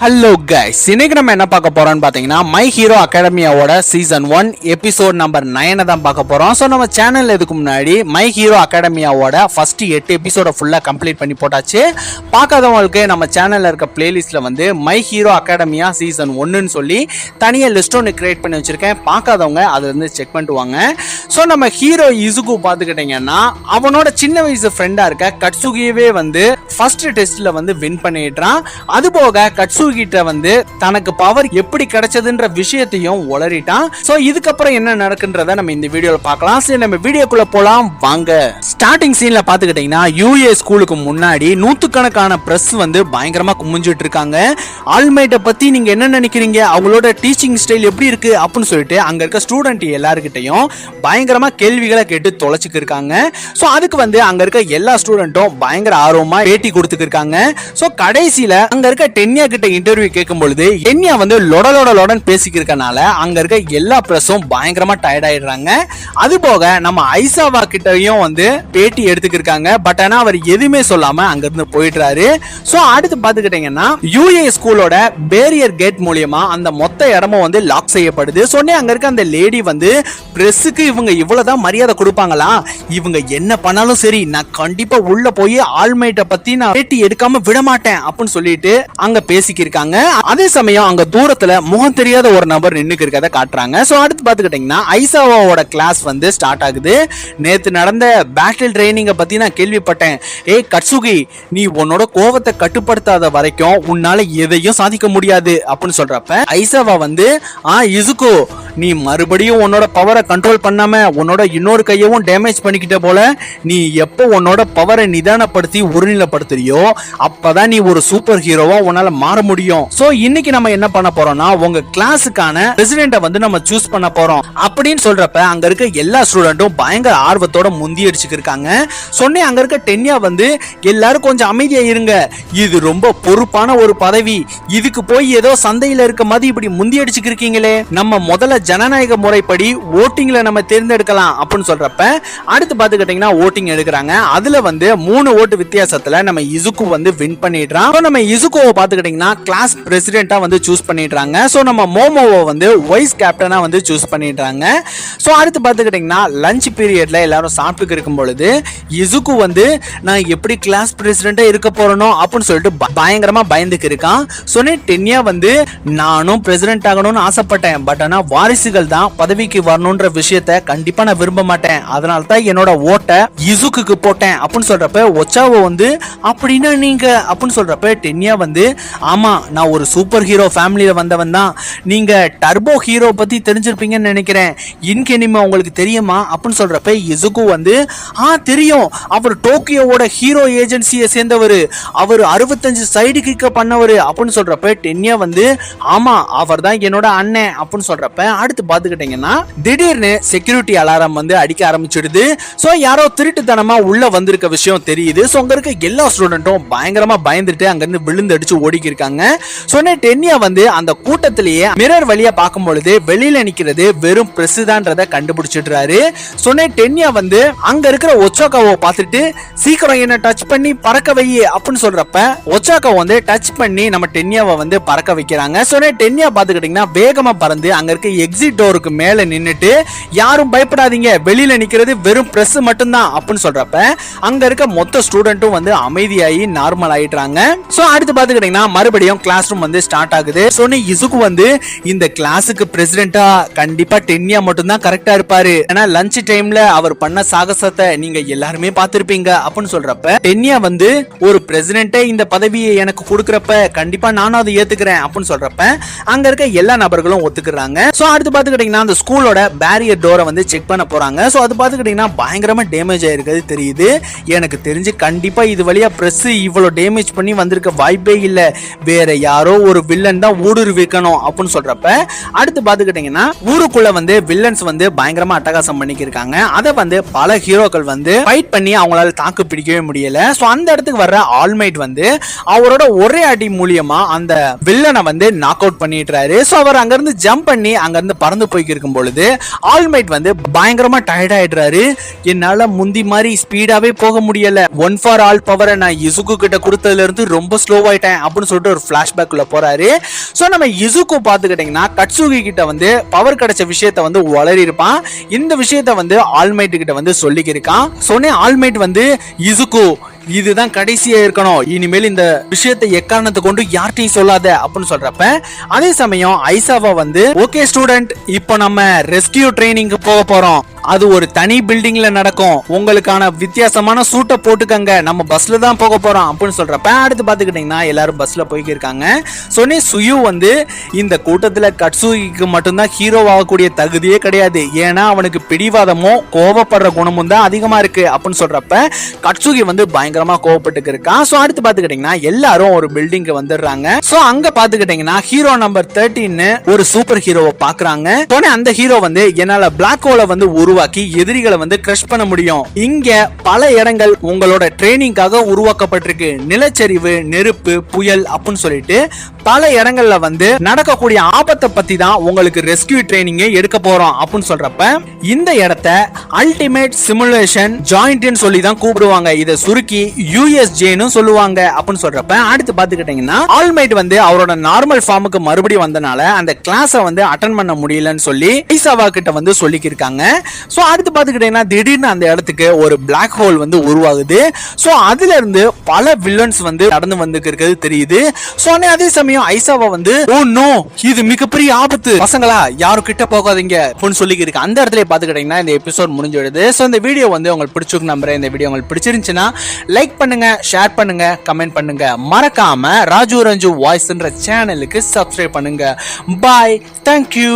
Hello guys, இன்னைக்கு நம்ம என்ன பார்க்க போறோம்னு பார்த்தீங்கன்னா மை ஹீரோ அகாடமியாவோட சீசன் 1 எபிசோட் நம்பர் 9 தான் பார்க்க போறோம். ஸோ நம்ம சேனல் இதுக்கு முன்னாடி மை ஹீரோ அகாடமியாவோட ஃபர்ஸ்ட் 8 எபிசோட ஃபுல்லாக கம்ப்ளீட் பண்ணி போட்டாச்சு. பார்க்காதவங்களுக்கு நம்ம சேனலில் இருக்க பிளேலிஸ்ட்டில் வந்து மை ஹீரோ அகாடமியா சீசன் 1ன்னு சொல்லி தனியாக லிஸ்ட் ஒன்று கிரியேட் பண்ணி வச்சிருக்கேன். பார்க்காதவங்க அதை வந்து செக் பண்ணிட்டு வாங்க. ஸோ நம்ம ஹீரோ இசுகு பார்த்துக்கிட்டிங்கன்னா அவனோட சின்ன வயசு ஃப்ரெண்டாக இருக்க கட்சுகியவே வந்து ஃபர்ஸ்ட் டெஸ்ட்டில் வந்து வின் பண்ணிடுறான். அதுபோக கட்சு கிட்ட வந்து தனக்கு பவர் எப்படி கிடைச்சதுன்ற விஷயத்தையும் உளறிட்டான். சோ இதுக்கப்புறம் என்ன நடக்குன்றத நம்ம இந்த வீடியோல பார்க்கலாம். சரி, நம்ம வீடியோக்குள்ள போலாம் வாங்க. ஸ்டார்டிங் சீன்ல பாத்துக்கிட்டீங்கன்னா யூஏ ஸ்கூலுக்கு முன்னாடி நூத்துக்கணக்கான பிரஸ் வந்து பயங்கரமா குமிஞ்சிட்டு இருக்காங்க. ஆல்மைட்டை பத்தி நீங்க என்ன நினைக்கிறீங்க, அவங்களோட டீச்சிங் ஸ்டைல் எப்படி இருக்கு அப்படின்னு சொல்லிட்டு அங்க இருக்க ஸ்டூடெண்ட் எல்லாருக்கிட்டையும் பயங்கரமா கேள்விகளை கேட்டு தொலைச்சுக்கு இருக்காங்க. சோ அதுக்கு வந்து அங்க இருக்க எல்லா ஸ்டூடெண்ட்டும் பயங்கர ஆர்வமா பேட்டி கொடுத்துக்கு இருக்காங்க. சோ கடைசியில அங்க இருக்க டென்யா கிட்ட இன்டர்வியூ கேட்கும் பொழுது என்யா வந்து லொடலோட பேசிக்க இருக்கனால அங்க இருக்க எல்லா பிரஸும் பயங்கரமா டயர்ட் ஆயிடுறாங்க. அது போக நம்ம ஐசாவா கிட்டயும் வந்து பேட்டி எடுத்துக்க இருக்காங்க. பட் ஆனா அவர் எதுவுமே சொல்லாம அங்க இருந்து போயிடுறாரு. சோ அடுத்து பாத்துக்கிட்டீங்கன்னா யூஏ ஸ்கூலோட பேரியர் கேட் மூலியமா அந்த மொத்த இடமும் வந்து லாக் செய்யப்படுது. சொன்னே அங்க இருக்க அந்த லேடி வந்து பிரஸுக்கு இவங்க இவ்வளவுதான் மரியாதை கொடுப்பாங்களா, இவங்க என்ன பண்ணாலும் சரி நான் கண்டிப்பா உள்ள போய் ஆல்மைட்டை பத்தி நான் பேட்டி எடுக்காம விட மாட்டேன் அப்படின்னு சொல்லிட்டு அங்க பேசிக்க இருக்காங்க. அதே சமயம் அங்க தூரத்துல முகம் தெரியாத ஒரு நபர் நின்னுக்கு இருக்கத காட்டுறாங்க. சோ அடுத்து பாத்துக்கிட்டீங்கன்னா ஐசாவாவோட கிளாஸ் வந்து ஸ்டார்ட் ஆகுது. நேத்து நடந்த பேட்டில் ட்ரைனிங்க பத்தி நான் கேள்விப்பட்டேன். ஏய் கட்சுகி, நீ உன்னோட கோவத்தை கட்டுப்படுத்தாத வரைக்கும் உன்னால எதையும் சாதிக்க முடியாது அப்படின்னு சொல்றப்ப ஐசாவா வந்து இசுகு, நீ மறுபடியும் உன்னோட பவரை கண்ட்ரோல் பண்ணாம உன்னோட இன்னொரு கையவும் டேமேஜ் பண்ணிக்கிட்ட போல, நீ எப்போ உன்னோட பவரை நிதானப்படுத்தி ஒருநிலைப்படுத்துறியோ அப்பதான் நீ ஒரு சூப்பர் ஹீரோவா உன்னால மாற முடியும். சோ இன்னைக்கு நம்ம என்ன பண்ண போறோம்னா உங்க கிளாஸுக்கான பிரசிடென்ட்டை வந்து நம்ம சூஸ் பண்ண போறோம் அப்படின்னு சொல்றப்ப அங்க இருக்க எல்லா ஸ்டூடெண்ட்டும் பயங்கர ஆர்வத்தோட முந்தி அடிச்சுக்கு இருக்காங்க. சொன்னே அங்க இருக்க டென்யா வந்து எல்லாரும் கொஞ்சம் அமைதியா இருங்க, இது ரொம்ப பொறுப்பான ஒரு பதவி, இதுக்கு போய் ஏதோ சந்தையில இருக்க மாதிரி இப்படி முந்தி அடிச்சுக்கு இருக்கீங்களே, நம்ம முதல்ல ஜனநாயக முறைப்படி ஓட்டிங்ல நம்ம தேர்ந்தெடுக்கலாம் அப்படின்னு சொல்றப்ப அடுத்து பாத்துக்கிட்டீங்கன்னா ஓட்டிங் எடுக்கிறாங்க. அதுல வந்து 3 ஓட்டு வித்தியாசத்துல நம்ம இசுகு வந்து வின் பண்ணிடுறான். நம்ம இசுகுவை பாத்துக்கிட்டீங்கன்னா கிளாஸ் பிரசிடென்ட்டா வந்து சூஸ் பண்ணிடுறாங்க. சோ நம்ம மோமோவை வந்து வைஸ் கேப்டனா வந்து சூஸ் பண்ணிடுறாங்க. சோ அடுத்து பாத்துக்கிட்டீங்கன்னா லஞ்ச் பீரியட்ல எல்லாரும் சாப்பிட்டு இருக்கும் பொழுது இசுகு வந்து நான் எப்படி கிளாஸ் பிரசிடென்ட்டா இருக்க போறனோ அப்படின்னு சொல்லிட்டு பயங்கரமா பயந்துக்கு இருக்கான். சொன்னே டென்யா வந்து நானும் பிரசிடென்ட் ஆகணும்னு ஆசைப்பட்டேன், பட் ஆனா வாரிசுகள் தான் பதவிக்கு வரணும்ன்ற விஷயத்த கண்டிப்பா நான் விரும்ப மாட்டேன், அதனால தான் என்னோட ஓட்டை இசுகுக்கு போட்டேன் அப்படின்னு சொல்றப்ப ஒச்சாவோ வந்து அப்படின்னா நீங்க அப்படின்னு சொல்றப்ப டென்யா வந்து ஆமா நான் ஒரு சூப்பர் ஹீரோ ஃபேமிலியில வந்தவன் தான், நீங்க டர்போ ஹீரோ பத்தி தெரிஞ்சிருப்பீங்கன்னு நினைக்கிறேன், இன்கெனிமா உங்களுக்கு தெரியுமா அப்படின்னு சொல்றப்ப இசுகு வந்து தெரியும், அவர் டோக்கியோவோட ஹீரோ ஏஜென்சியை சேர்ந்தவர், அவர் 65 சைடு கிக்க பண்ணவர் அப்படின்னு சொல்றப்ப டென்யா வந்து ஆமா அவர் தான் என்னோட அண்ணன் அப்படின்னு சொல்றப்ப அடுத்து பாத்துக்கிட்டீங்கன்னா திடீர்னு செக்யூரிட்டி அலாரம் வந்து அடிக்க ஆரம்பிச்சிடுது. சோ யாரோ திருட்டுத்தனமா உள்ள வந்திருக்க விஷயம் தெரியுது. சோ அங்க இருக்க எல்லா ஸ்டூடெண்ட்டும் பயங்கரமா பயந்துட்டு அங்க இருந்து விழுந்து அடிச்சு ஓடிக்கி இருக்காங்க. சொன்ன டென்யா வந்து அந்த கூட்டத்திலேயே மிரர் வழியா பார்க்கும் பொழுது வெளியில நிக்கிறது வெறும் பிரஸ் தான்றத கண்டுபிடிச்சிடுறாரு. சொன்ன டென்யா வந்து அங்க இருக்கிற ஒச்சாக்காவை பார்த்துட்டு சீக்கிரம் என்ன டச் பண்ணி பறக்க வை அப்படின்னு சொல்றப்ப ஒச்சாக்கா வந்து டச் பண்ணி நம்ம டென்யாவை வந்து பறக்க வைக்கிறாங்க. சொன்ன டென்யா பாத்துக்கிட்டீங்கன்னா வேகமா பறந்து அங்க இருக்க எக்ஸிட் டோருக்கு மேல நின்னுட்டு யாரும் பயப்படாதீங்க, வெளியில நிக்கிறது வெறும் பிரஸ் மட்டும்தான் அப்படின்னு சொல்றப்ப அங்க இருக்க மொத்த ஸ்டூடெண்ட்டும் வந்து அமைதியாகி நார்மல் ஆயிடுறாங்க. சோ அடுத்து பாத்துக்கிட்டீங்கன்னா மறுபடியும் கிளாஸ் ரூம் வந்து ஸ்டார்ட் ஆகுது. சொன்ன இசுகு வந்து இந்த கிளாஸுக்கு பிரசிடென்ட்டா கண்டிப்பா டென்யா மட்டும் தான் கரெக்டா இருப்பாரு, ஏன்னா லஞ்ச் டைம்ல அவர் பண்ண சாகசத்தை நீங்க எல்லாருமே பார்த்திருப்பீங்க அப்படின்னு சொல்றப்ப டென்யா வந்து ஒரு பிரசிடென்ட்டே இந்த பதவியை எனக்கு கொடுக்கறப்ப கண்டிப்பா நானும் அதை ஏத்துக்கிறேன் அப்படின்னு சொல்றப்ப அங்க இருக்க எல்லா நபர்களும் ஒத்துக்குறாங்க. சோ அடுத்து பாத்துக்கிட்டீங்கன்னா அந்த ஸ்கூலோட பேரியர் டோரை வந்து செக் பண்ண போறாங்க. சோ அது பாத்துக்கிட்டீங்கன்னா பயங்கரமா டேமேஜ் ஆயிருக்கிறது தெரியுது. எனக்கு தெரிஞ்சு கண்டிப்பா இது வழியா பிரஸ் இவ்வளவு டேமேஜ் பண்ணி வந்திருக்க வாய்ப்பே இல்ல, வேற யாரோ ஒரு வில்லன் தான் ஊடுருவிக்கணும் அப்படின்னு சொல்றப்ப அடுத்து பாத்துக்கிட்டீங்கன்னா ஊருக்குள்ள வந்து வில்லன்ஸ் வந்து பயங்கரமா அட்டகாசம் பண்ணிக்கிருக்காங்க. அதை வந்து பல ஹீரோக்கள் வந்து ஃபைட் பண்ணி அவங்களால தாக்கு பிடிக்கவே முடியல. சோ அந்த இடத்துக்கு வர்ற ஆல்மைட் வந்து அவரோட ஒரே அடி மூலியமா அந்த வில்லனை வந்து நாக் அவுட் பண்ணிடுறாரு. சோ அவர் அங்க இருந்து ஜம்ப் பண்ணி அங்க இருந்து பறந்து போய்க்கு இருக்கும் பொழுது ஆல்மைட் வந்து பயங்கரமா டயர்ட் ஆயிடுறாரு. என்னால முந்தி மாதிரி ஸ்பீடாவே போக முடியல, ஒன் ஃபார் ஆல் பவரை நான் இசுகு கிட்ட கொடுத்ததுல இருந்து ரொம்ப ஸ்லோவாயிட்டேன் அப்படின்னு சொல்லிட்டு ஒரு பிளாஷ்பேக்குள்ள போறாரு. ஸோ நம்ம இசுக்கு பார்த்துக்கிட்டிங்கன்னா கட்சுகி கிட்ட வந்து பவர் கிடைச்ச விஷயத்த வந்து வளரி இருப்பான். இந்த விஷயத்த வந்து ஆல்மைட் கிட்ட வந்து சொல்லிக்கிருக்கான். சொன்னே ஆல்மைட் வந்து இசுக்கு இதுதான் கடைசியா இருக்கணும், இனிமேல் இந்த விஷயத்தை எக்காரணத்தை கொண்டு யார்கிட்டையும் சொல்லாத அப்படின்னு சொல்றப்ப அதே சமயம் ஐசாவா வந்து ஓகே ஸ்டூடெண்ட், இப்போ நம்ம ரெஸ்கியூ ட்ரைனிங்க்கு போக போறோம், அது ஒரு தனி பில்டிங்ல நடக்கும், உங்களுக்கான வித்தியாசமான சூட்டை போட்டுக்கங்க, நம்ம பஸ்ல தான் போக போறோம் அப்படின்னு சொல்றப்ப அடுத்து பாத்துக்கிட்டீங்கன்னா எல்லாரும் பஸ்ல போய்க்கிருக்காங்க. சொன்னே சுயு வந்து இந்த கூட்டத்துல கட்சுகிக்கு மட்டும்தான் ஹீரோ ஆகக்கூடிய தகுதியே கிடையாது, ஏன்னா அவனுக்கு பிடிவாதமோ கோபப்படுற குணமும் தான் அதிகமா இருக்கு அப்படின்னு சொல்றப்ப கட்சுகி வந்து பயங்கரமா கோபப்பட்டு இருக்கான். சோ அடுத்து பாத்துக்கிட்டீங்கன்னா எல்லாரும் ஒரு பில்டிங் வந்துடுறாங்க. சோ அங்க பாத்துக்கிட்டீங்கன்னா ஹீரோ நம்பர் 13 ஒரு சூப்பர் ஹீரோவை பாக்குறாங்க. சொன்னே அந்த ஹீரோ வந்து என்னால பிளாக் ஹோலை வந்து உருவாக்கி எதிரிகளை வந்து கிரஷ் பண்ண முடியும், இங்க பல இடங்கள் உங்களோட ட்ரைனிங்காக உருவாக்கப்பட்டிருக்கு, நிலச்சரிவு, நெருப்பு, புயல் அப்படின்னு சொல்லிட்டு பல இடங்கள்ல வந்து நடக்கக்கூடிய ஆபத்தை பத்தி தான் உங்களுக்கு ரெஸ்கியூ ட்ரைனிங் எடுக்க போறோம் அப்படின்னு சொல்றப்ப இந்த இடத்த அல்டிமேட் சிமுலேஷன் ஜாயிண்ட்னு சொல்லி தான் கூப்பிடுவாங்க, இதை சுருக்கி USJன்னு சொல்லுவாங்க அப்படின்னு சொல்றப்ப அடுத்து பாத்துக்கிட்டீங்கன்னா ஆல்மைட் வந்து அவரோட நார்மல் ஃபார்முக்கு மறுபடியும் வந்தனால அந்த கிளாஸை வந்து அட்டெண்ட் பண்ண முடியலன்னு சொல்லி ஐசாவா கிட்ட வந்து சொல்லிக்கிருக்காங்க. சோ அடுத்து பாத்துக்கிட்டீங்கன்னா திடீர்னு அந்த இடத்துக்கு ஒரு பிளாக் ஹோல் வந்து உருவாகுது. சோ அதுல இருந்து பல வில்லன்ஸ் வந்து நடந்து வந்து இருக்கிறது தெரியுது. சோ அதே சமயம் ஐசாவா வந்து ஓ நோ, இது மிகப்பெரிய ஆபத்து, பசங்களா யாரும் கிட்ட போகாதீங்க அப்படின்னு சொல்லிக்கிருக்கு. அந்த இடத்துல பாத்துக்கிட்டீங்கன்னா இந்த எபிசோட் முடிஞ்சிடுது. சோ இந்த வீடியோ வந்து உங்களுக்கு பிடிச்சிருக்கு நம்புறேன். இந்த வீடியோ உங்களுக்கு பிடிச்சிருந்துச்சுன்னா லைக் பண்ணுங்க, ஷேர் பண்ணுங்க, கமெண்ட் பண்ணுங்க, மறக்காம ராஜு ரஞ்சு வாய்ஸ்ன்ற சேனலுக்கு சப்ஸ்கிரைப் பண்ணுங்க. பாய், தேங்க்யூ.